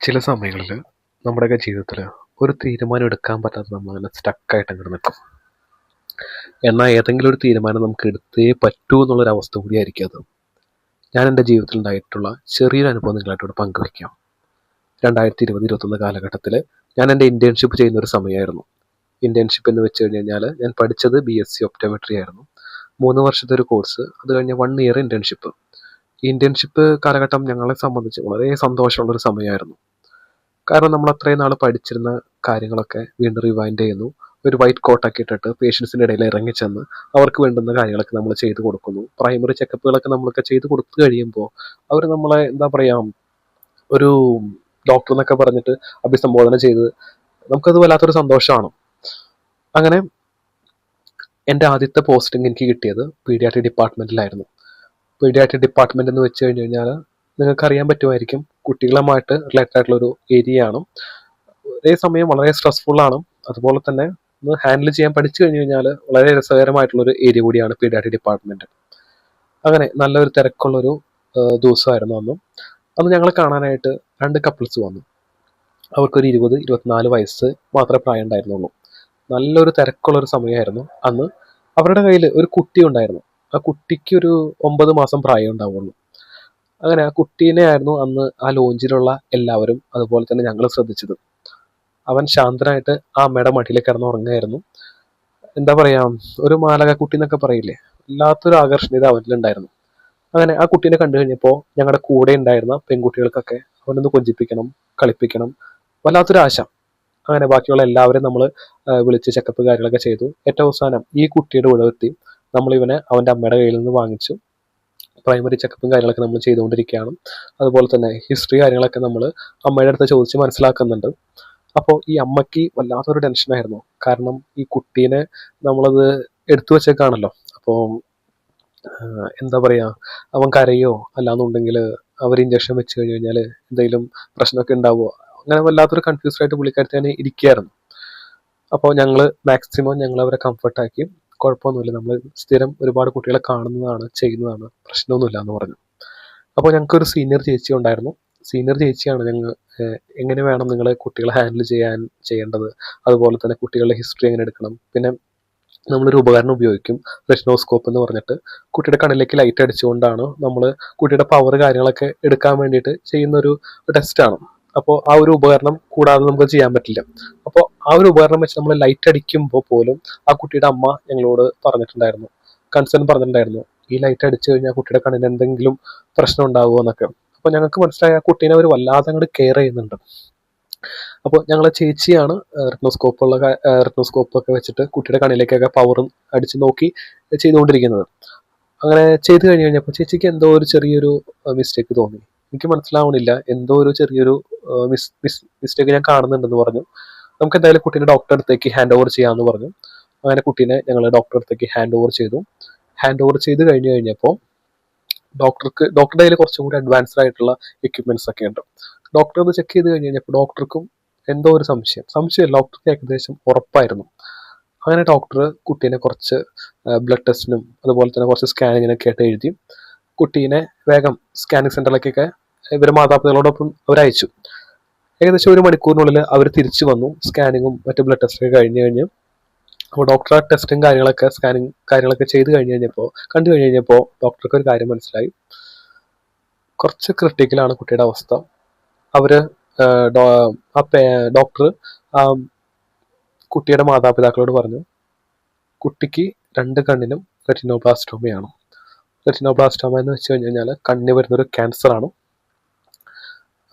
ചില സമയങ്ങളിൽ നമ്മുടെയൊക്കെ ജീവിതത്തിൽ ഒരു തീരുമാനം എടുക്കാൻ പറ്റാതെ നമ്മളങ്ങനെ സ്റ്റക്കായിട്ട് അങ്ങോട്ട് നിൽക്കും. എന്നാൽ ഏതെങ്കിലും ഒരു തീരുമാനം നമുക്ക് എടുത്തേ പറ്റൂ എന്നുള്ളൊരവസ്ഥ കൂടിയായിരിക്കും അത്. ഞാൻ എൻ്റെ ജീവിതത്തിൽ ഉണ്ടായിട്ടുള്ള ചെറിയൊരു അനുഭവം നിങ്ങളായിട്ടോട് പങ്കുവയ്ക്കാം. 2020-21 കാലഘട്ടത്തിൽ ഞാൻ എൻ്റെ ഇൻറ്റേൺഷിപ്പ് ചെയ്യുന്ന ഒരു സമയമായിരുന്നു. ഇൻറ്റേൺഷിപ്പ് എന്ന് വെച്ച് കഴിഞ്ഞാൽ ഞാൻ പഠിച്ചത് BSc ഒപ്റ്റോമെട്രി ആയിരുന്നു. 3 വർഷത്തെ ഒരു കോഴ്സ്, അത് കഴിഞ്ഞ് 1 ഇയർ ഇൻറ്റേൺഷിപ്പ്. ഈ ഇൻറ്റേൺഷിപ്പ് കാലഘട്ടം ഞങ്ങളെ സംബന്ധിച്ച് വളരെ സന്തോഷമുള്ളൊരു സമയമായിരുന്നു. കാരണം നമ്മൾ അത്രയും നാൾ പഠിച്ചിരുന്ന കാര്യങ്ങളൊക്കെ വീണ്ടും റിവൈൻഡ് ചെയ്യുന്നു. ഒരു വൈറ്റ് കോട്ടൊക്കെ ഇട്ടിട്ട് പേഷ്യൻസിൻ്റെ ഇടയിൽ ഇറങ്ങിച്ചെന്ന് അവർക്ക് വേണ്ടുന്ന കാര്യങ്ങളൊക്കെ നമ്മൾ ചെയ്ത് കൊടുക്കുന്നു. പ്രൈമറി ചെക്കപ്പുകളൊക്കെ നമ്മളൊക്കെ ചെയ്ത് കൊടുത്തു കഴിയുമ്പോൾ അവർ നമ്മളെ എന്താ പറയുക, ഒരു ഡോക്ടർ എന്നൊക്കെ പറഞ്ഞിട്ട് അഭിസംബോധന ചെയ്ത് നമുക്കത് വല്ലാത്തൊരു സന്തോഷമാണ്. അങ്ങനെ എൻ്റെ ആദ്യത്തെ പോസ്റ്റിംഗ് എനിക്ക് കിട്ടിയത് പീഡിയാട്രിക് ഡിപ്പാർട്ട്മെൻറ്റിലായിരുന്നു. പീഡിയാട്രിക് ഡിപ്പാർട്ട്മെൻറ്റ് എന്ന് വെച്ച് കഴിഞ്ഞ് കഴിഞ്ഞാൽ നിങ്ങൾക്ക് അറിയാൻ പറ്റുമായിരിക്കും, കുട്ടികളുമായിട്ട് റിലേറ്റഡ് ആയിട്ടുള്ളൊരു ഏരിയ ആണ്. ഒരേ സമയം വളരെ സ്ട്രെസ്ഫുള്ളാണ്. അതുപോലെ തന്നെ ഒന്ന് ഹാൻഡിൽ ചെയ്യാൻ പഠിച്ചു കഴിഞ്ഞ് കഴിഞ്ഞാൽ വളരെ രസകരമായിട്ടുള്ളൊരു ഏരിയ കൂടിയാണ് പീഡിയാട്രിക് ഡിപ്പാർട്ട്മെൻറ്റ്. അങ്ങനെ നല്ലൊരു തിരക്കുള്ളൊരു ദിവസമായിരുന്നു അന്ന്. അന്ന് ഞങ്ങളെ കാണാനായിട്ട് 2 കപ്പിൾസ് വന്നു. അവർക്കൊരു 20-24 വയസ്സ് മാത്രമേ പ്രായം ഉണ്ടായിരുന്നുള്ളൂ. നല്ലൊരു തിരക്കുള്ളൊരു സമയമായിരുന്നു അന്ന്. അവരുടെ കയ്യിൽ ഒരു കുട്ടി ഉണ്ടായിരുന്നു. ആ കുട്ടിക്ക് ഒരു 9 മാസം പ്രായം ഉണ്ടാവുള്ളൂ. അങ്ങനെ ആ കുട്ടീനെ ആയിരുന്നു അന്ന് ആ ലോഞ്ചിലുള്ള എല്ലാവരും, അതുപോലെ തന്നെ ഞങ്ങൾ ശ്രദ്ധിച്ചത്. അവൻ ശാന്തനായിട്ട് ആ അമ്മയുടെ മടിയിൽ കിടന്ന് ഉറങ്ങുകയായിരുന്നു. എന്താ പറയാ, ഒരു മാലക കുട്ടി എന്നൊക്കെ പറയില്ലേ, വല്ലാത്തൊരു ആകർഷണീയത അവനിലുണ്ടായിരുന്നു. അങ്ങനെ ആ കുട്ടീനെ കണ്ടു കഴിഞ്ഞപ്പോൾ ഞങ്ങളുടെ കൂടെ ഉണ്ടായിരുന്ന പെൺകുട്ടികൾക്കൊക്കെ അവനൊന്ന് കൊഞ്ചിപ്പിക്കണം, കളിപ്പിക്കണം, വല്ലാത്തൊരു ആശ. അങ്ങനെ ബാക്കിയുള്ള എല്ലാവരും നമ്മൾ വിളിച്ച് ചെക്കപ്പ് കാര്യങ്ങളൊക്കെ ചെയ്തു. ഏറ്റവും അവസാനം ഈ കുട്ടിയുടെ ഉഴവെത്തി നമ്മൾ ഇവനെ അവൻ്റെ അമ്മയുടെ കയ്യിൽ നിന്ന് വാങ്ങിച്ചു. പ്രൈമറി ചെക്കപ്പും കാര്യങ്ങളൊക്കെ നമ്മൾ ചെയ്തുകൊണ്ടിരിക്കുകയാണ്. അതുപോലെ തന്നെ ഹിസ്റ്ററി കാര്യങ്ങളൊക്കെ നമ്മൾ അമ്മയുടെ അടുത്ത് ചോദിച്ച് മനസ്സിലാക്കുന്നുണ്ട്. അപ്പോൾ ഈ അമ്മയ്ക്ക് വല്ലാത്തൊരു ടെൻഷനായിരുന്നു. കാരണം ഈ കുട്ടീനെ നമ്മളത് എടുത്തു വെച്ചേക്കാണല്ലോ. അപ്പോൾ എന്താ പറയുക, അവൻ കരയോ അല്ലാന്നുണ്ടെങ്കിൽ അവർ ഇഞ്ചക്ഷൻ വെച്ച് കഴിഞ്ഞ് കഴിഞ്ഞാൽ എന്തെങ്കിലും പ്രശ്നമൊക്കെ ഉണ്ടാവുമോ, അങ്ങനെ വല്ലാത്തൊരു കൺഫ്യൂസ്ഡ് ആയിട്ട് പുള്ളിക്കാരത്തി തന്നെ ഇരിക്കുകയായിരുന്നു. അപ്പോൾ ഞങ്ങൾ അവരെ കംഫർട്ടാക്കി. കുഴപ്പമൊന്നുമില്ല, നമ്മൾ സ്ഥിരം ഒരുപാട് കുട്ടികളെ കാണുന്നതാണ്, ചെയ്യുന്നതാണ്, പ്രശ്നമൊന്നുമില്ല എന്ന് പറഞ്ഞു. അപ്പോൾ ഞങ്ങൾക്കൊരു സീനിയർ ചേച്ചി ഉണ്ടായിരുന്നു. സീനിയർ ചേച്ചിയാണ് എങ്ങനെ വേണം നിങ്ങൾ കുട്ടികളെ ഹാൻഡിൽ ചെയ്യേണ്ടത്, അതുപോലെ തന്നെ കുട്ടികളുടെ ഹിസ്റ്ററി എങ്ങനെ എടുക്കണം. പിന്നെ നമ്മളൊരു ഉപകരണം ഉപയോഗിക്കും, റെറ്റിനോസ്കോപ്പ് എന്ന് പറഞ്ഞിട്ട്. കുട്ടിയുടെ കണ്ണിലേക്ക് ലൈറ്റ് അടിച്ചുകൊണ്ടാണ് നമ്മൾ കുട്ടിയുടെ പവർ കാര്യങ്ങളൊക്കെ എടുക്കാൻ വേണ്ടിയിട്ട് ചെയ്യുന്നൊരു ടെസ്റ്റാണ്. അപ്പോൾ ആ ഒരു ഉപകരണം കൂടാതെ നമുക്ക് ചെയ്യാൻ പറ്റില്ല. അപ്പോൾ ആ ഒരു ഉപകരണം വെച്ച് നമ്മൾ ലൈറ്റ് അടിക്കുമ്പോൾ പോലും ആ കുട്ടിയുടെ അമ്മ ഞങ്ങളോട് പറഞ്ഞിട്ടുണ്ടായിരുന്നു, കൺസേൺ പറഞ്ഞിട്ടുണ്ടായിരുന്നു, ഈ ലൈറ്റ് അടിച്ചു കഴിഞ്ഞാൽ കുട്ടിയുടെ കണ്ണിന് എന്തെങ്കിലും പ്രശ്നം ഉണ്ടാവുമോ എന്നൊക്കെ. അപ്പോൾ ഞങ്ങൾക്ക് മനസ്സിലായ ആ കുട്ടീനെ അവർ വല്ലാതെ അങ്ങോട്ട് കെയർ ചെയ്യുന്നുണ്ട്. അപ്പോൾ ഞങ്ങളെ ചേച്ചിയാണ് റെറ്റിനോസ്കോപ്പൊക്കെ വെച്ചിട്ട് കുട്ടിയുടെ കണ്ണിലേക്കൊക്കെ പവറും അടിച്ച് നോക്കി ചെയ്തുകൊണ്ടിരിക്കുന്നത്. അങ്ങനെ ചെയ്ത് കഴിഞ്ഞ് കഴിഞ്ഞപ്പോൾ ചേച്ചിക്ക് എന്തോ ഒരു ചെറിയൊരു മിസ്റ്റേക്ക് തോന്നി. എനിക്ക് മനസ്സിലാവണില്ല, എന്തോ ഒരു ചെറിയൊരു മിസ്റ്റേക്ക് ഞാൻ കാണുന്നുണ്ടെന്ന് പറഞ്ഞു. നമുക്ക് എന്തായാലും കുട്ടീനെ ഡോക്ടറെ അടുത്തേക്ക് ഹാൻഡ് ഓവർ ചെയ്യാമെന്ന് പറഞ്ഞു. അങ്ങനെ കുട്ടീനെ ഞങ്ങൾ ഡോക്ടറെ അടുത്തേക്ക് ഹാൻഡ് ഓവർ ചെയ്തു. ഹാൻഡ് ഓവർ ചെയ്ത് കഴിഞ്ഞപ്പോൾ ഡോക്ടറുടെ കയ്യിൽ കുറച്ചും കൂടി അഡ്വാൻസ്ഡ് ആയിട്ടുള്ള എക്യുപ്മെന്റ്സ് ഒക്കെ ഉണ്ട്. ഡോക്ടർ ഒന്ന് ചെക്ക് ചെയ്ത് കഴിഞ്ഞപ്പോൾ ഡോക്ടർക്കും എന്തോ ഒരു സംശയം ഡോക്ടർക്ക് ഏകദേശം ഉറപ്പായിരുന്നു. അങ്ങനെ ഡോക്ടർ കുട്ടീനെ കുറച്ച് ബ്ലഡ് ടെസ്റ്റിനും അതുപോലെ തന്നെ കുറച്ച് സ്കാനിങ്ങിനൊക്കെ ആയിട്ട് എഴുതി കുട്ടീനെ വേഗം സ്കാനിങ് സെന്ററിലേക്കൊക്കെ ഇവർ മാതാപിതാക്കളോടൊപ്പം അവരയച്ചു. ഏകദേശം 1 മണിക്കൂറിനുള്ളിൽ അവർ തിരിച്ചു വന്നു. സ്കാനിങ്ങും മറ്റ് ബ്ലഡ് ടെസ്റ്റൊക്കെ കഴിഞ്ഞ് അപ്പോൾ ഡോക്ടർ ടെസ്റ്റും കാര്യങ്ങളൊക്കെ സ്കാനിങ് കാര്യങ്ങളൊക്കെ കണ്ടു കഴിഞ്ഞപ്പോൾ ഡോക്ടർക്ക് ഒരു കാര്യം മനസ്സിലായി, കുറച്ച് ക്രിട്ടിക്കലാണ് കുട്ടിയുടെ അവസ്ഥ. അവർ ഡോക്ടർ കുട്ടിയുടെ മാതാപിതാക്കളോട് പറഞ്ഞു, കുട്ടിക്ക് 2 കണ്ണിനും റെറ്റിനോബ്ലാസ്റ്റോമയാണ്. റെറ്റിനോബ്ലാസ്റ്റോമ എന്ന് വെച്ച് കഴിഞ്ഞാൽ കണ്ണിന് വരുന്നൊരു ക്യാൻസറാണ്.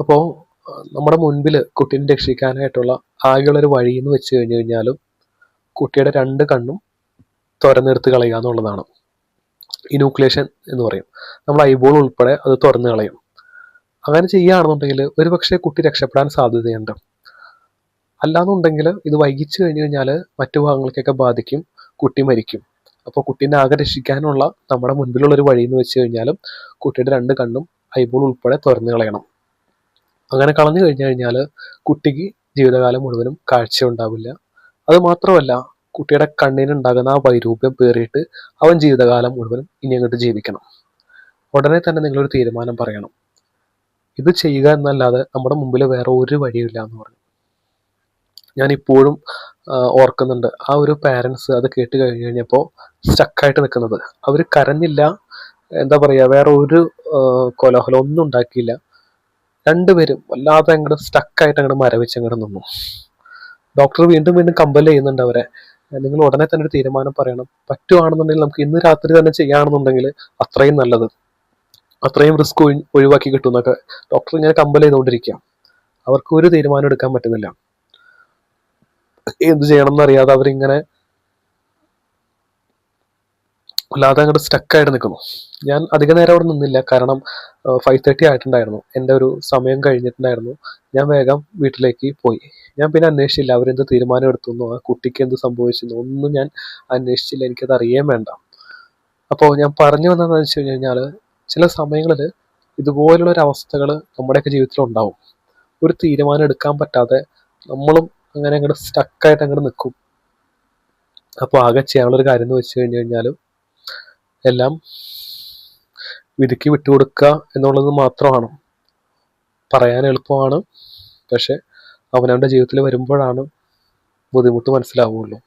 അപ്പോൾ നമ്മുടെ മുൻപിൽ കുട്ടീനെ രക്ഷിക്കാനായിട്ടുള്ള ആകെയുള്ളൊരു വഴി എന്ന് വെച്ച് കഴിഞ്ഞാലും കുട്ടിയുടെ 2 കണ്ണും തുറന്നെടുത്ത് കളയുക എന്നുള്ളതാണ്. ഇനൂക്ലേഷൻ എന്ന് പറയും. നമ്മൾ ഐബോൾ ഉൾപ്പെടെ അത് തുറന്നു കളയും. അങ്ങനെ ചെയ്യുകയാണെന്നുണ്ടെങ്കിൽ ഒരുപക്ഷെ കുട്ടി രക്ഷപ്പെടാൻ സാധ്യതയുണ്ട്. അല്ലാന്നുണ്ടെങ്കിൽ ഇത് വൈകിച്ചു കഴിഞ്ഞ് കഴിഞ്ഞാൽ മറ്റു ഭാഗങ്ങൾക്കൊക്കെ ബാധിക്കും, കുട്ടി മരിക്കും. അപ്പോൾ കുട്ടീനെ ആകെ രക്ഷിക്കാനുള്ള നമ്മുടെ മുൻപിലുള്ളൊരു വഴി എന്ന് വെച്ച് കഴിഞ്ഞാലും കുട്ടിയുടെ 2 കണ്ണും ഐബോൾ ഉൾപ്പെടെ തുറന്നു കളയണം. അങ്ങനെ കളഞ്ഞു കഴിഞ്ഞാൽ കുട്ടിക്ക് ജീവിതകാലം മുഴുവനും കാഴ്ച ഉണ്ടാവില്ല. അത് മാത്രമല്ല, കുട്ടിയുടെ കണ്ണിനുണ്ടാകുന്ന ആ വൈരൂപ്യം പേറിയിട്ട് അവൻ ജീവിതകാലം മുഴുവനും ഇനി അങ്ങോട്ട് ജീവിക്കണം. ഉടനെ തന്നെ നിങ്ങളൊരു തീരുമാനം പറയണം. ഇത് ചെയ്യുക എന്നല്ലാതെ നമ്മുടെ മുമ്പിൽ വേറെ ഒരു വഴിയില്ല എന്ന് പറഞ്ഞു. ഞാൻ ഇപ്പോഴും ഓർക്കുന്നുണ്ട് ആ ഒരു പാരൻസ് അത് കേട്ട് കഴിഞ്ഞ് കഴിഞ്ഞപ്പോൾ സ്റ്റക്കായിട്ട് നിൽക്കുന്നത്. അവർ കരഞ്ഞില്ല, എന്താ പറയുക, വേറെ ഒരു കോലാഹലം ഒന്നും ഉണ്ടാക്കിയില്ല. രണ്ടുപേരും വല്ലാതെ അങ്ങോട്ട് സ്റ്റക്കായിട്ട് അങ്ങോട്ട് മരവിച്ച് അങ്ങോട്ട് നിന്നു. ഡോക്ടർ വീണ്ടും വീണ്ടും കമ്പൽ ചെയ്യുന്നുണ്ട് അവരെ, നിങ്ങൾ ഉടനെ തന്നെ ഒരു തീരുമാനം പറയണം, പറ്റുവാണെന്നുണ്ടെങ്കിൽ നമുക്ക് ഇന്ന് രാത്രി തന്നെ ചെയ്യുകയാണെന്നുണ്ടെങ്കിൽ അത്രയും നല്ലത്, അത്രയും റിസ്ക് ഒഴിവാക്കി കിട്ടും എന്നൊക്കെ ഡോക്ടർ ഇങ്ങനെ കമ്പൽ ചെയ്തുകൊണ്ടിരിക്കുക. അവർക്ക് ഒരു തീരുമാനം എടുക്കാൻ പറ്റുന്നില്ല. എന്ത് ചെയ്യണം എന്നറിയാതെ അവരിങ്ങനെ അല്ലാതെ അങ്ങോട്ട് സ്റ്റക്കായിട്ട് നിൽക്കുന്നു. ഞാൻ അധിക നേരം അവിടെ നിന്നില്ല, കാരണം 5:30 ആയിട്ടുണ്ടായിരുന്നു, എൻ്റെ ഒരു സമയം കഴിഞ്ഞിട്ടുണ്ടായിരുന്നു. ഞാൻ വേഗം വീട്ടിലേക്ക് പോയി. ഞാൻ പിന്നെ അന്വേഷിച്ചില്ല അവരെന്ത് തീരുമാനം എടുത്തു, ആ കുട്ടിക്ക് എന്ത് സംഭവിച്ചു ഒന്നും ഞാൻ അന്വേഷിച്ചില്ല, എനിക്കത് അറിയാൻ വേണ്ട. അപ്പോൾ ഞാൻ പറഞ്ഞു വന്നതെന്ന് വെച്ച് കഴിഞ്ഞാൽ, ചില സമയങ്ങളിൽ ഇതുപോലുള്ളൊരു അവസ്ഥകൾ നമ്മുടെയൊക്കെ ജീവിതത്തിൽ ഉണ്ടാവും. ഒരു തീരുമാനം എടുക്കാൻ പറ്റാതെ നമ്മളും അങ്ങനെ അങ്ങോട്ട് സ്റ്റക്കായിട്ട് അങ്ങോട്ട് നിൽക്കും. അപ്പോൾ ആകെ ചെയ്യാനുള്ളൊരു കാര്യം എന്ന് വെച്ച് കഴിഞ്ഞ് കഴിഞ്ഞാൽ എല്ലാം വിധിക്ക് വിട്ടുകൊടുക്കുക എന്നുള്ളത് മാത്രമാണ്. പറയാൻ എളുപ്പമാണ്, പക്ഷെ അവനവൻ്റെ ജീവിതത്തിൽ വരുമ്പോഴാണ് ബുദ്ധിമുട്ട് മനസ്സിലാവുകയുള്ളൂ.